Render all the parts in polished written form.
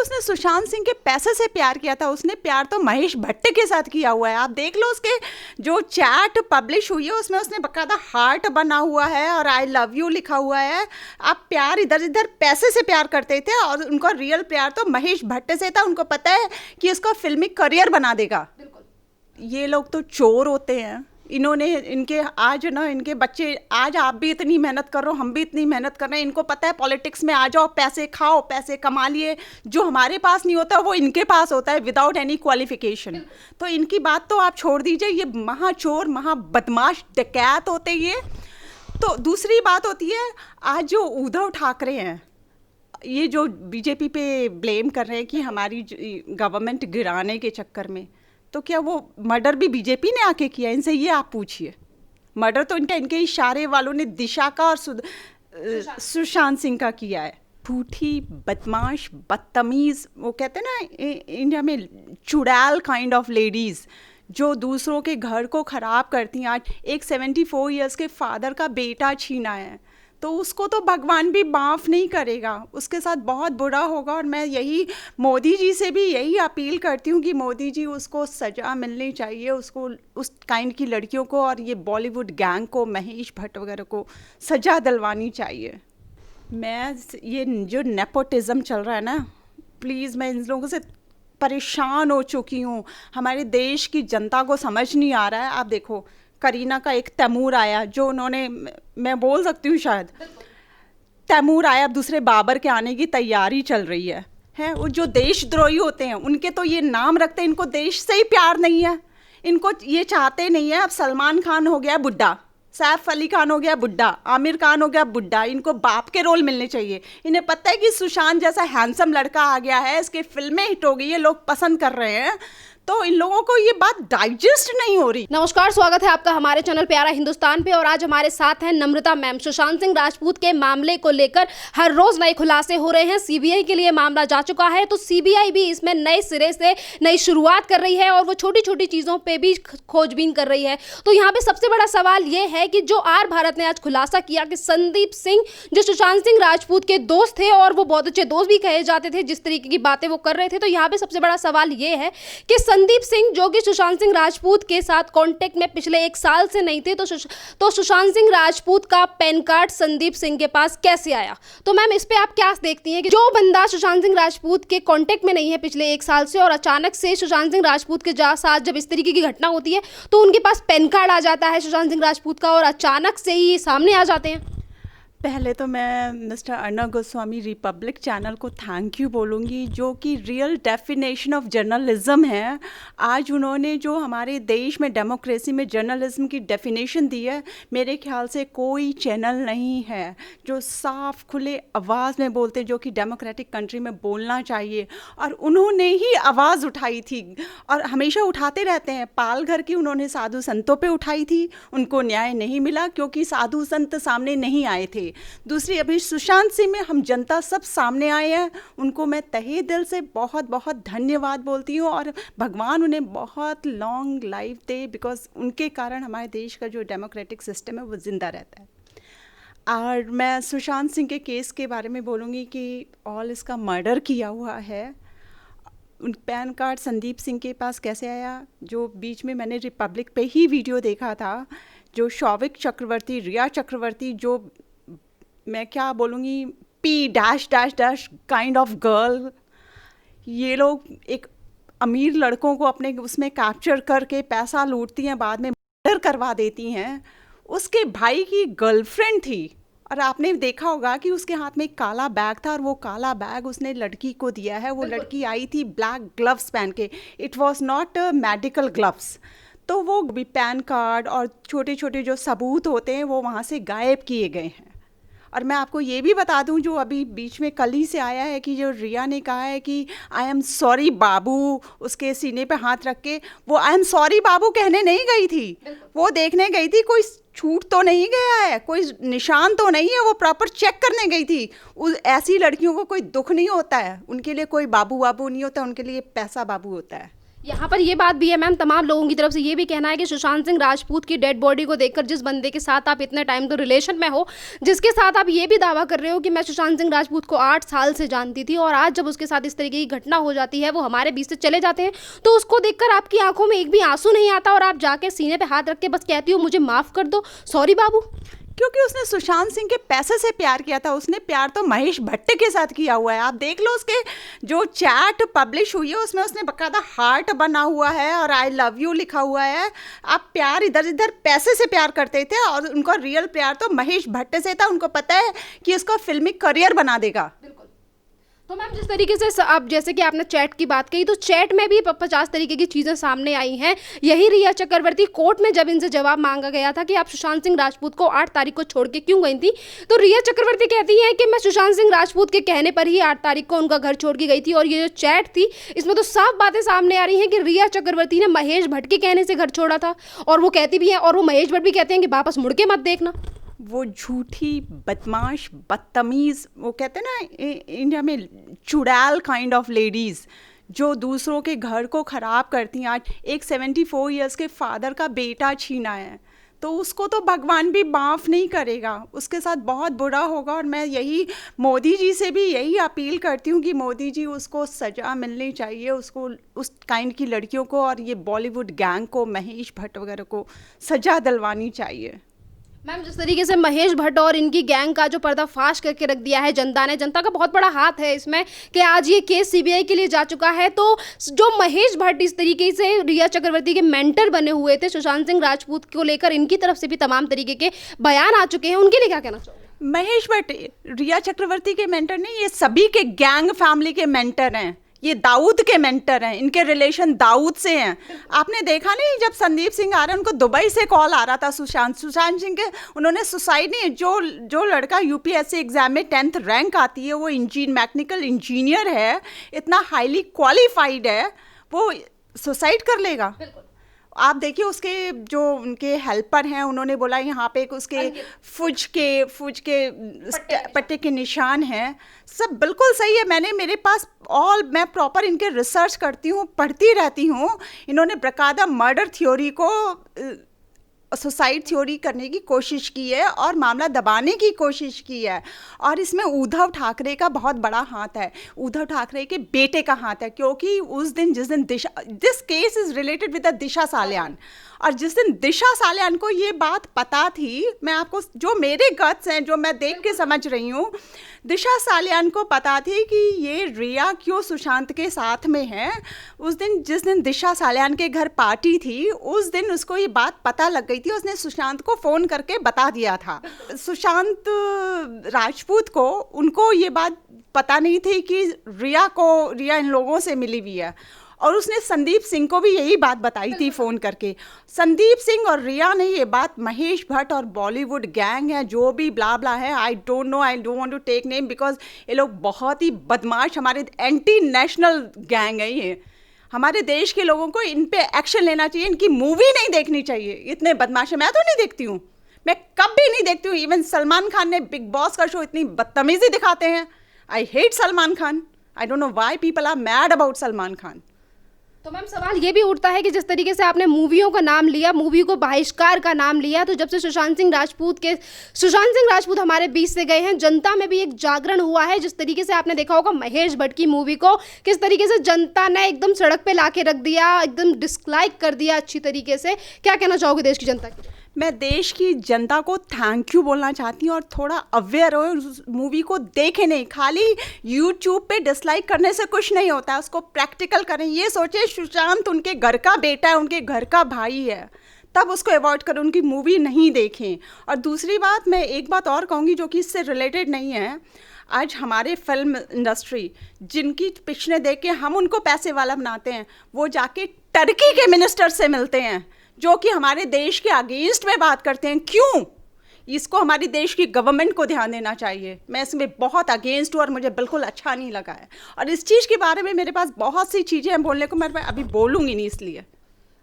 उसने सुशांत सिंह के पैसे से प्यार किया था, उसने प्यार तो महेश भट्ट के साथ किया हुआ है। आप देख लो उसके जो चैट पब्लिश हुई है उसमें उसने बकायदा हार्ट बना हुआ है और आई लव यू लिखा हुआ है। आप प्यार इधर इधर पैसे से प्यार करते थे और उनका रियल प्यार तो महेश भट्ट से था। उनको पता है कि इसका फिल्मी करियर बना देगा। ये लोग तो चोर होते हैं। इन्होंने इनके आज ना इनके बच्चे, आज आप भी इतनी मेहनत कर रहे हो, हम भी इतनी मेहनत कर रहे हैं, इनको पता है पॉलिटिक्स में आ जाओ, पैसे खाओ, पैसे कमा लिए। जो हमारे पास नहीं होता वो इनके पास होता है विदाउट एनी क्वालिफिकेशन। तो इनकी बात तो आप छोड़ दीजिए, ये महाचोर महाबदमाश डकैत होते ये। तो दूसरी बात होती है, आज जो उद्धव ठाकरे हैं ये जो बीजेपी पे ब्लेम कर रहे हैं कि हमारी गवर्नमेंट गिराने के चक्कर में, तो क्या वो मर्डर भी बीजेपी ने आके किया? इनसे ये आप पूछिए। मर्डर तो इनके इशारे वालों ने दिशा का और सुशांत सिंह का किया है। झूठी, बदमाश, बदतमीज़, वो कहते हैं ना इंडिया में चुड़ैल काइंड ऑफ लेडीज़ जो दूसरों के घर को ख़राब करती हैं। आज एक 74 ईयर्स के फादर का बेटा छीना है तो उसको तो भगवान भी माफ़ नहीं करेगा, उसके साथ बहुत बुरा होगा। और मैं यही मोदी जी से भी यही अपील करती हूँ कि मोदी जी उसको सज़ा मिलनी चाहिए, उसको उस काइंड की लड़कियों को और ये बॉलीवुड गैंग को, महेश भट्ट वगैरह को सज़ा दिलवानी चाहिए। मैं ये जो नेपोटिज़म चल रहा है ना, प्लीज़ मैं इन लोगों से परेशान हो चुकी हूँ। हमारे देश की जनता को समझ नहीं आ रहा है। आप देखो करीना का एक तैमूर आया जो उन्होंने, मैं बोल सकती हूँ शायद तैमूर आया, अब दूसरे बाबर के आने की तैयारी चल रही है। वो जो देशद्रोही होते हैं उनके तो ये नाम रखते हैं, इनको देश से ही प्यार नहीं है, इनको ये चाहते नहीं है। अब सलमान खान हो गया बुड्ढा, सैफ अली खान हो गया बुड्ढा, आमिर खान हो गया बुड्ढा, इनको बाप के रोल मिलने चाहिए। इन्हें पता है कि सुशांत जैसा हैंडसम लड़का आ गया है, इसकी फिल्में हिट हो गई है, लोग पसंद कर रहे हैं, तो इन लोगों को ये बात डाइजेस्ट नहीं हो रही। नमस्कार, स्वागत है आपका हमारे चैनल प्यारा हिंदुस्तान पे। और आज हमारे साथ हैं नम्रता मैम। सुशांत सिंह राजपूत के मामले को लेकर हर रोज नए खुलासे हो रहे हैं। सीबीआई के लिए मामला जा चुका है तो सीबीआई भी इसमें नए सिरे से नई शुरुआत कर रही है और वो छोटी छोटी चीजों पे भी खोजबीन कर रही है। तो यहाँ पे सबसे बड़ा सवाल ये है कि जो आर भारत ने आज खुलासा किया कि संदीप सिंह जो सुशांत सिंह राजपूत के दोस्त थे और वो बहुत अच्छे दोस्त भी कहे जाते थे, जिस तरीके की बातें वो कर रहे थे, तो यहाँ पे सबसे बड़ा सवाल ये है कि संदीप सिंह जो कि सुशांत सिंह राजपूत के साथ कांटेक्ट में पिछले 1 साल से नहीं थे, तो सुशांत सिंह राजपूत का पैन कार्ड संदीप सिंह के पास कैसे आया? तो मैम इस पे आप क्या देखती हैं कि जो बंदा सुशांत सिंह राजपूत के कांटेक्ट में नहीं है पिछले 1 साल से और अचानक से सुशांत सिंह राजपूत के साथ जब इस तरीके की घटना होती है तो उनके पास पैन कार्ड आ जाता है सुशांत सिंह राजपूत का और अचानक से ही सामने आ जाते हैं। पहले तो मैं mister Arnab Goswami Republic channel को थैंक यू बोलूँगी, जो कि रियल डेफिनेशन ऑफ जर्नलिज्म है। आज उन्होंने जो हमारे देश में डेमोक्रेसी में जर्नलिज्म की डेफिनेशन दी है, मेरे ख्याल से कोई चैनल नहीं है जो साफ खुले आवाज़ में बोलते, जो कि डेमोक्रेटिक कंट्री में बोलना चाहिए। और उन्होंने ही आवाज़ उठाई थी और हमेशा उठाते रहते हैं। पालघर की उन्होंने साधु संतों पे उठाई थी, उनको न्याय नहीं मिला क्योंकि साधु संत सामने नहीं आए थे। दूसरी अभी सुशांत सिंह में हम जनता सब सामने आए हैं, उनको मैं तहे दिल से बहुत बहुत धन्यवाद बोलती हूँ और भगवान उन्हें बहुत लॉन्ग लाइफ दे, बिकॉज उनके कारण हमारे देश का जो डेमोक्रेटिक सिस्टम है वो ज़िंदा रहता है। और मैं सुशांत सिंह के केस के बारे में बोलूँगी कि ऑल इसका मर्डर किया हुआ है। उन पैन कार्ड संदीप सिंह के पास कैसे आया? जो बीच में मैंने रिपब्लिक पे ही वीडियो देखा था, जो शौविक चक्रवर्ती, रिया चक्रवर्ती, जो मैं क्या बोलूँगी P dash dash dash kind of girl, ये लोग एक अमीर लड़कों को अपने उसमें कैप्चर करके पैसा लूटती हैं, बाद में मर्डर करवा देती हैं। उसके भाई की गर्लफ्रेंड थी और आपने देखा होगा कि उसके हाथ में एक काला बैग था और वो काला बैग उसने लड़की को दिया है। वो लड़की आई थी ब्लैक ग्लव्स पहन के, it was not medical gloves. तो वो भी पैन कार्ड और छोटे छोटे जो सबूत होते हैं वो वहाँ से गायब किए गए हैं। और मैं आपको ये भी बता दूं, जो अभी बीच में कल ही से आया है कि जो रिया ने कहा है कि आई एम सॉरी बाबू, उसके सीने पे हाथ रख के, वो आई एम सॉरी बाबू कहने नहीं गई थी, वो देखने गई थी कोई छूट तो नहीं गया है, कोई निशान तो नहीं है, वो प्रॉपर चेक करने गई थी। ऐसी लड़कियों को कोई दुख नहीं होता है, उनके लिए कोई बाबू बाबू नहीं होता, उनके लिए पैसा बाबू होता है। यहाँ पर ये बात भी है मैम, तमाम लोगों की तरफ से ये भी कहना है कि सुशांत सिंह राजपूत की डेड बॉडी को देखकर जिस बंदे के साथ आप इतने टाइम तो रिलेशन में हो, जिसके साथ आप ये भी दावा कर रहे हो कि मैं सुशांत सिंह राजपूत को 8 साल से जानती थी, और आज जब उसके साथ इस तरीके की घटना हो जाती है, वो हमारे बीच से चले जाते हैं, तो उसको देखकर आपकी आंखों में एक भी आंसू नहीं आता और आप जाके सीने पर हाथ रख के बस कहती हो मुझे माफ़ कर दो, सॉरी बाबू। क्योंकि उसने सुशांत सिंह के पैसे से प्यार किया था। उसने प्यार तो महेश भट्ट के साथ किया हुआ है। आप देख लो उसके जो चैट पब्लिश हुई है उसमें उसने बकायदा हार्ट बना हुआ है और आई लव यू लिखा हुआ है। आप प्यार इधर इधर पैसे से प्यार करते थे और उनका रियल प्यार तो महेश भट्ट से था। उनको पता है कि उसका फिल्मी करियर बना देगा। तो मैम जिस तरीके से आप जैसे कि आपने चैट की बात कही, तो चैट में भी 50 तरीके की चीज़ें सामने आई हैं। यही रिया चक्रवर्ती कोर्ट में जब इनसे जवाब मांगा गया था कि आप सुशांत सिंह राजपूत को 8 तारीख को छोड़ के क्यों गई थी, तो रिया चक्रवर्ती कहती हैं कि मैं सुशांत सिंह राजपूत के कहने पर ही 8 तारीख को उनका घर छोड़ के गई थी। और ये जो चैट थी इसमें तो साफ बातें सामने आ रही हैं कि रिया चक्रवर्ती ने महेश भट्ट के कहने से घर छोड़ा था, और वो कहती भी हैं और वो महेश भट्ट भी कहते हैं कि वापस मुड़ के मत देखना। वो झूठी बदमाश बदतमीज़, वो कहते हैं ना इंडिया में चुड़ैल काइंड ऑफ लेडीज़ जो दूसरों के घर को ख़राब करती हैं। आज एक 74 इयर्स के फादर का बेटा छीना है तो उसको तो भगवान भी माफ़ नहीं करेगा, उसके साथ बहुत बुरा होगा। और मैं यही मोदी जी से भी यही अपील करती हूँ कि मोदी जी उसको सज़ा मिलनी चाहिए, उसको उस काइंड की लड़कियों को और ये बॉलीवुड गैंग को महेश भट्ट वगैरह को सज़ा दिलवानी चाहिए। मैम जिस तरीके से महेश भट्ट और इनकी गैंग का जो पर्दाफाश करके रख दिया है जनता ने, जनता का बहुत बड़ा हाथ है इसमें कि आज ये केस सीबीआई के लिए जा चुका है। तो जो महेश भट्ट इस तरीके से रिया चक्रवर्ती के मेंटर बने हुए थे सुशांत सिंह राजपूत को लेकर, इनकी तरफ से भी तमाम तरीके के बयान आ चुके हैं, उनके लिए क्या कहना चाहोगे? महेश भट्ट रिया चक्रवर्ती के मेंटर नहीं, ये सभी के गैंग फैमिली के मेंटर हैं। ये दाऊद के मेंटर हैं, इनके रिलेशन दाऊद से हैं। आपने देखा नहीं जब संदीप सिंह आ रहे हैं उनको दुबई से कॉल आ रहा था सुशांत सिंह के, उन्होंने सुसाइड नहीं, जो लड़का यूपीएससी एग्जाम में 10th रैंक आती है, वो मैकेनिकल इंजीनियर है, इतना हाईली क्वालिफाइड है, वो सुसाइड कर लेगा? आप देखिए उसके जो उनके हेल्पर हैं उन्होंने बोला यहाँ पे उसके फुज के पट्टे के निशान हैं, सब बिल्कुल सही है। मेरे पास मैं प्रॉपर इनके रिसर्च करती हूँ, पढ़ती रहती हूँ। इन्होंने बकायदा मर्डर थ्योरी को सुसाइड थ्योरी करने की कोशिश की है और मामला दबाने की कोशिश की है, और इसमें उद्धव ठाकरे का बहुत बड़ा हाथ है, उद्धव ठाकरे के बेटे का हाथ है। क्योंकि उस दिन जिस दिन this case is related with the Disha Salian, और जिस दिन दिशा सालियान को ये बात पता थी, मैं आपको जो मेरे गट्स हैं जो मैं देख के समझ रही हूँ, दिशा सालियान को पता थी कि ये रिया क्यों सुशांत के साथ में है। उस दिन जिस दिन दिशा सालियान के घर पार्टी थी उस दिन उसको ये बात पता लग गई थी, उसने सुशांत को फ़ोन करके बता दिया था। सुशांत राजपूत को उनको ये बात पता नहीं थी कि रिया इन लोगों से मिली हुई है, और उसने संदीप सिंह को भी यही बात बताई थी फ़ोन करके। संदीप सिंह और रिया ने ये बात महेश भट्ट और बॉलीवुड गैंग है जो भी ब्ला ब्ला है, I don't know, I don't want to take name because ये लोग बहुत ही बदमाश, हमारे एंटी नेशनल गैंग है ये। हमारे देश के लोगों को इन पे एक्शन लेना चाहिए, इनकी मूवी नहीं देखनी चाहिए, इतने बदमाश है। मैं तो नहीं देखती हूँ, मैं कभी नहीं देखती हूँ। इवन सलमान खान ने बिग बॉस का शो इतनी बदतमीज़ी दिखाते हैं। I hate Salman Khan, I don't know why people are mad about Salman Khan. तो मैम सवाल ये भी उठता है कि जिस तरीके से आपने मूवियों का नाम लिया, मूवी को बहिष्कार का नाम लिया, तो जब से सुशांत सिंह राजपूत हमारे बीच से गए हैं, जनता में भी एक जागरण हुआ है। जिस तरीके से आपने देखा होगा महेश भट्ट की मूवी को किस तरीके से जनता ने एकदम सड़क पे लाके रख दिया, एकदम डिसलाइक कर दिया अच्छी तरीके से। क्या कहना चाहोगे देश की जनता की? मैं देश की जनता को थैंक यू बोलना चाहती हूँ और थोड़ा अवेयर हो, उस मूवी को देखें नहीं, खाली यूट्यूब पे डिसलाइक करने से कुछ नहीं होता है, उसको प्रैक्टिकल करें। ये सोचें सुशांत उनके घर का बेटा है, उनके घर का भाई है, तब उसको अवॉइड करें, उनकी मूवी नहीं देखें। और दूसरी बात, मैं एक बात और कहूँगी जो कि इससे रिलेटेड नहीं है। आज हमारे फिल्म इंडस्ट्री जिनकी पिक्चरें देख के हम उनको पैसे वाला बनाते हैं, वो जाके टर्की के मिनिस्टर से मिलते हैं जो कि हमारे देश के अगेंस्ट में बात करते हैं। क्यों? इसको हमारी देश की गवर्नमेंट को ध्यान देना चाहिए। मैं इसमें बहुत अगेंस्ट हूँ और मुझे बिल्कुल अच्छा नहीं लगा है, और इस चीज़ के बारे में मेरे पास बहुत सी चीज़ें हैं बोलने को, मैं अभी बोलूँगी नहीं इसलिए।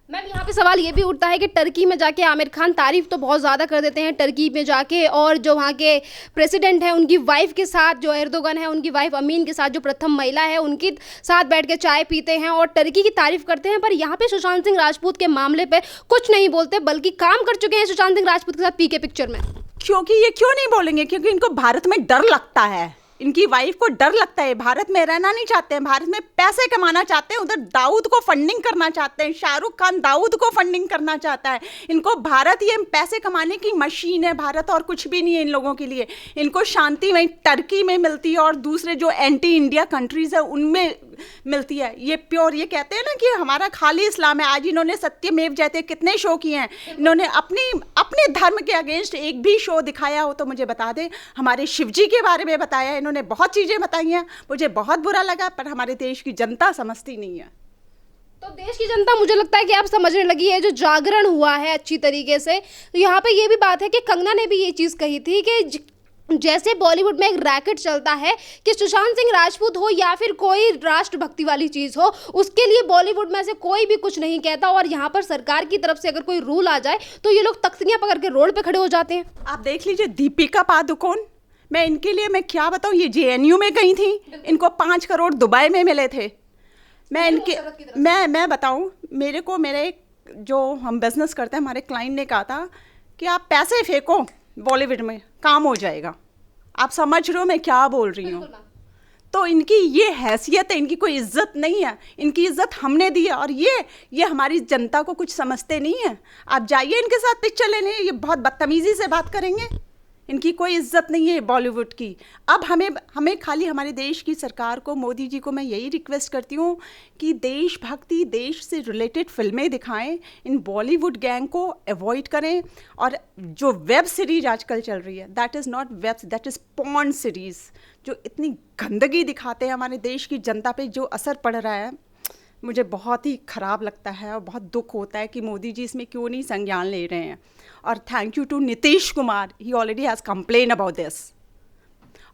मैम यहाँ पे सवाल ये भी उठता है कि टर्की में जाके आमिर खान तारीफ तो बहुत ज़्यादा कर देते हैं टर्की में जाके, और जो वहाँ के प्रेसिडेंट हैं उनकी वाइफ के साथ, जो एर्दोगन है उनकी वाइफ अमीन के साथ, जो प्रथम महिला है उनके साथ बैठ के चाय पीते हैं और टर्की की तारीफ करते हैं। पर यहाँ पे सुशांत सिंह राजपूत के मामले पे कुछ नहीं बोलते, बल्कि काम कर चुके हैं सुशांत सिंह राजपूत के साथ पीके पिक्चर में। क्योंकि ये क्यों नहीं बोलेंगे? क्योंकि इनको भारत में डर लगता है, इनकी वाइफ को डर लगता है। भारत में रहना नहीं चाहते हैं, भारत में पैसे कमाना चाहते हैं, उधर दाऊद को फंडिंग करना चाहते हैं, शाहरुख खान दाऊद को फंडिंग करना चाहता है। इनको भारत ये पैसे कमाने की मशीन है, भारत और कुछ भी नहीं है इन लोगों के लिए। इनको शांति वहीं टर्की में मिलती है और दूसरे जो एंटी इंडिया कंट्रीज है उनमें मिलती है। ये प्योर, ये कहते हैं ना कि हमारा खाली इस्लाम है। आज इन्होंने सत्यमेव जयते कितने शो किए हैं, इन्होंने अपने धर्म के अगेंस्ट एक भी शो दिखाया हो तो मुझे बता दें। हमारे शिव जी के बारे में बताया, इन्होंने बहुत चीज़ें बताई हैं, मुझे बहुत बुरा लगा, पर हमारे देश की जनता समझती नहीं है। तो देश की जनता मुझे लगता है कि अब समझने लगी है, जो जागरण हुआ है अच्छी तरीके से। तो यहाँ पे ये भी बात है कि कंगना ने भी ये चीज़ कही थी कि जैसे बॉलीवुड में एक रैकेट चलता है कि सुशांत सिंह राजपूत हो या फिर कोई राष्ट्रभक्ति वाली चीज़ हो, उसके लिए बॉलीवुड में से कोई भी कुछ नहीं कहता, और यहाँ पर सरकार की तरफ से अगर कोई रूल आ जाए तो ये लोग तख्तियाँ पकड़ के रोड पे खड़े हो जाते हैं। आप देख लीजिए दीपिका पादुकोण, मैं इनके लिए मैं क्या बताऊँ, ये JNU में गई थी, इनको 5 करोड़ दुबई में मिले थे। मैं बताऊँ, मेरे जो हम बिजनेस करते हैं, हमारे क्लाइंट ने कहा था कि आप पैसे फेंको बॉलीवुड में, काम हो जाएगा। आप समझ रहे हो मैं क्या बोल रही हूँ? तो इनकी ये हैसियत है, इनकी कोई इज्जत नहीं है, इनकी इज्जत हमने दी है, और ये हमारी जनता को कुछ समझते नहीं है। आप जाइए इनके साथ पिक्चर लेने, ये बहुत बदतमीजी से बात करेंगे, इनकी कोई इज्जत नहीं है बॉलीवुड की। अब हमें खाली हमारे देश की सरकार को, मोदी जी को मैं यही रिक्वेस्ट करती हूँ कि देशभक्ति, देश से रिलेटेड फिल्में दिखाएं, इन बॉलीवुड गैंग को अवॉइड करें। और जो वेब सीरीज आजकल चल रही है, that is not web, that is porn series, जो इतनी गंदगी दिखाते हैं, हमारे देश की जनता पे जो असर पड़ रहा है, मुझे बहुत ही ख़राब लगता है और बहुत दुख होता है कि मोदी जी इसमें क्यों नहीं संज्ञान ले रहे हैं। और thank you to Nitish Kumar, he already has complain about this.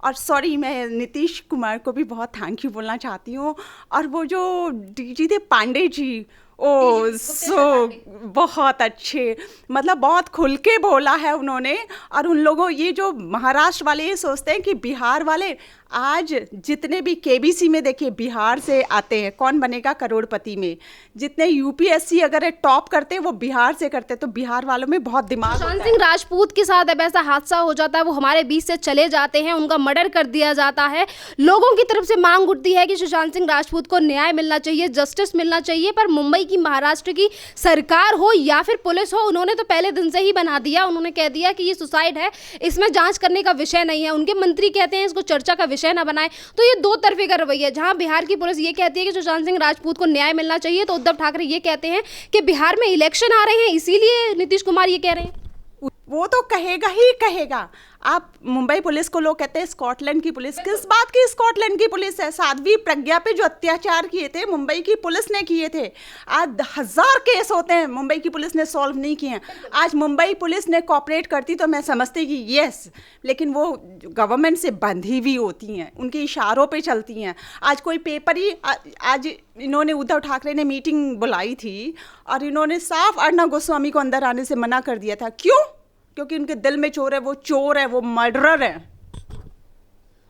और सॉरी, मैं नीतीश कुमार को भी बहुत थैंक यू बोलना चाहती हूँ। और वो जो DG थे पांडे जी, बहुत अच्छे, मतलब बहुत खुल के बोला है उन्होंने। और उन लोगों, ये जो महाराष्ट्र वाले ये सोचते हैं कि बिहार वाले, आज जितने भी KBC में देखिए बिहार से आते हैं, कौन बनेगा करोड़पति में, जितने UPSC अगर टॉप करते हैं वो बिहार से करते हैं, तो बिहार वालों में बहुत दिमाग। सुशांत सिंह राजपूत के साथ अब ऐसा हादसा हो जाता है, वो हमारे बीच से चले जाते हैं, उनका मर्डर कर दिया जाता है। लोगों की तरफ से मांग उठती है कि सुशांत सिंह राजपूत को न्याय मिलना चाहिए, जस्टिस मिलना चाहिए। पर मुंबई की, महाराष्ट्र की सरकार हो या फिर पुलिस हो, उन्होंने तो पहले दिन से ही बना दिया, उन्होंने कह दिया कि ये सुसाइड है, इसमें जांच करने का विषय नहीं है। उनके मंत्री कहते हैं इसको चर्चा का विषय ना बनाए। तो ये दो तरफे का रवैया, जहां बिहार की पुलिस ये कहती है कि सुशांत सिंह राजपूत को न्याय मिलना चाहिए, तो उद्धव ठाकरे ये कहते हैं कि बिहार में इलेक्शन आ रहे हैं, इसीलिए नीतीश कुमार ये कह रहे हैं। वो तो कहेगा ही कहेगा। आप मुंबई पुलिस को लोग कहते हैं स्कॉटलैंड की पुलिस, किस बात की स्कॉटलैंड की पुलिस है? साध्वी प्रज्ञा पे जो अत्याचार किए थे मुंबई की पुलिस ने किए थे, आज 1000 केस होते हैं, मुंबई की पुलिस ने सॉल्व नहीं किए हैं। आज मुंबई पुलिस ने कोऑपरेट करती तो मैं समझती कि यस, लेकिन वो गवर्नमेंट से बंधी हुई होती हैं, उनके इशारों पे चलती हैं। आज कोई पेपर ही, आज इन्होंने, उद्धव ठाकरे ने मीटिंग बुलाई थी और इन्होंने साफ अर्णब गोस्वामी को अंदर आने से मना कर दिया था। क्यों? क्योंकि उनके दिल में चोर है, वो मर्डरर है।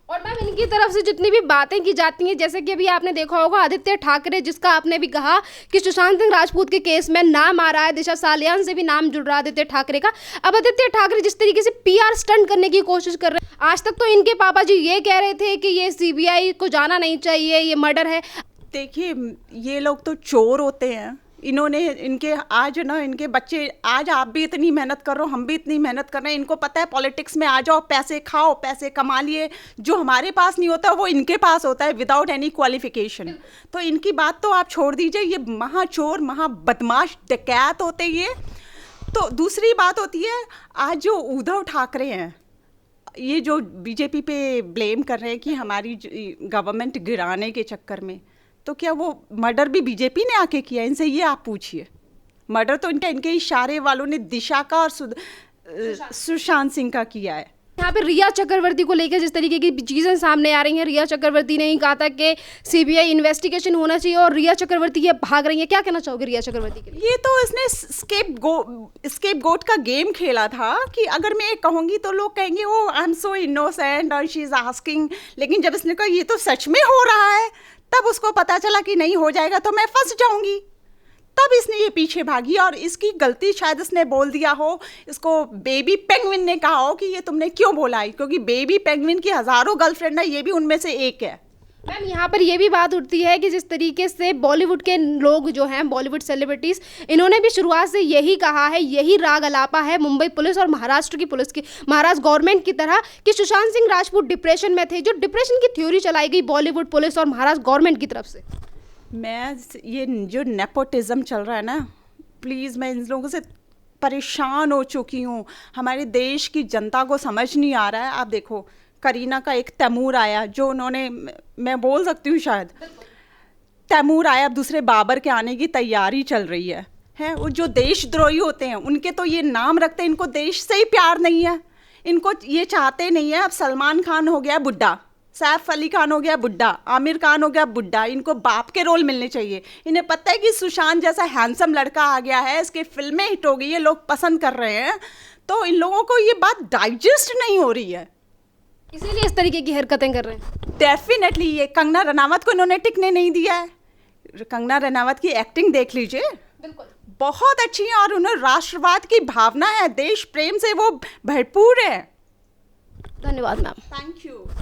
और मैम इनकी तरफ से जितनी भी बातें की जाती हैं, जैसे कि अभी आपने देखा होगा आदित्य ठाकरे, जिसका आपने भी कहा कि सुशांत सिंह राजपूत के केस में नाम आ रहा है, दिशा सालियान से भी नाम जुड़ रहा है आदित्य ठाकरे का। अब आदित्य ठाकरे जिस तरीके से PR स्टंट करने की कोशिश कर रहे हैं, आज तक तो इनके पापा जी ये कह रहे थे कि ये CBI को जाना नहीं चाहिए, ये मर्डर है। देखिए, ये लोग तो चोर होते हैं। इन्होंने, इनके आज ना, इनके बच्चे, आज आप भी इतनी मेहनत कर रहे हो, हम भी इतनी मेहनत कर रहे हैं, इनको पता है पॉलिटिक्स में आ जाओ, पैसे खाओ, पैसे कमा लिए, जो हमारे पास नहीं होता वो इनके पास होता है विदाउट एनी क्वालिफिकेशन। तो इनकी बात तो आप छोड़ दीजिए, ये महाचोर, महाबदमाश, डकैत होते ये। तो दूसरी बात होती है, आज जो उद्धव ठाकरे हैं, ये जो BJP पे ब्लेम कर रहे हैं कि हमारी गवर्नमेंट गिराने के चक्कर में, तो क्या वो मर्डर भी BJP ने आके किया? इनसे ये आप पूछिए। मर्डर तो इनके इशारे वालों ने दिशा का और सुशांत सिंह का किया है। यहाँ पे रिया चक्रवर्ती को लेकर जिस तरीके की चीज़ें सामने आ रही हैं, रिया चक्रवर्ती ने ही कहा था कि सीबीआई इन्वेस्टिगेशन होना चाहिए और रिया चक्रवर्ती ये भाग रही है। क्या कहना चाहोगे रिया चक्रवर्ती के लिए? ये तो इसने स्केप गोट का गेम खेला था कि अगर मैं कहूँगी तो लोग कहेंगे ओ आई एम सो इनोसेंट और शी इज़ आस्किंग, लेकिन जब इसने कहा ये तो सच में हो रहा है तब उसको पता चला कि नहीं हो जाएगा तो मैं फंस जाऊंगी, तब इसने ये पीछे भागी। और इसकी गलती शायद इसने बोल दिया हो, इसको बेबी पेंगुइन ने कहा हो कि ये तुमने क्यों बोला है, क्योंकि बेबी पेंगुइन की हज़ारों गर्लफ्रेंड है, ये भी उनमें से एक है। मैम यहाँ पर ये भी बात उठती है कि जिस तरीके से बॉलीवुड के लोग जो हैं, बॉलीवुड सेलिब्रिटीज़, इन्होंने भी शुरुआत से यही कहा है, यही राग अलापा है मुंबई पुलिस और महाराष्ट्र की पुलिस की, महाराष्ट्र गवर्नमेंट की तरह, कि सुशांत सिंह राजपूत डिप्रेशन में थे। जो डिप्रेशन की थ्योरी चलाई गई बॉलीवुड पुलिस और महाराष्ट्र गवर्नमेंट की तरफ से। मैं ये जो नेपोटिज्म चल रहा है ना, प्लीज़ मैं इन लोगों से परेशान हो चुकी हूँ। हमारे देश की जनता को समझ नहीं आ रहा है। आप देखो करीना का एक तैमूर आया, जो उन्होंने, मैं बोल सकती हूँ शायद, तैमूर आया, अब दूसरे बाबर के आने की तैयारी चल रही है। वो जो देशद्रोही होते हैं उनके तो ये नाम रखते हैं, इनको देश से ही प्यार नहीं है, इनको ये चाहते नहीं है। अब सलमान खान हो गया बुड्ढा, सैफ अली खान हो गया बुड्ढा, आमिर खान हो गया बुड्ढा, इनको बाप के रोल मिलने चाहिए। इन्हें पता है कि सुशांत जैसा हैंडसम लड़का आ गया है, इसकी फिल्में हिट हो गई है, लोग पसंद कर रहे हैं, तो इन लोगों को ये बात डाइजेस्ट नहीं हो रही है, इसीलिए इस तरीके की हरकतें कर रहे हैं। डेफिनेटली ये कंगना रनावत को इन्होंने टिकने नहीं दिया है। कंगना रनावत की एक्टिंग देख लीजिए, बिल्कुल बहुत अच्छी है और उन्हें राष्ट्रवाद की भावना है, देश प्रेम से वो भरपूर है। धन्यवाद मैम। Thank you.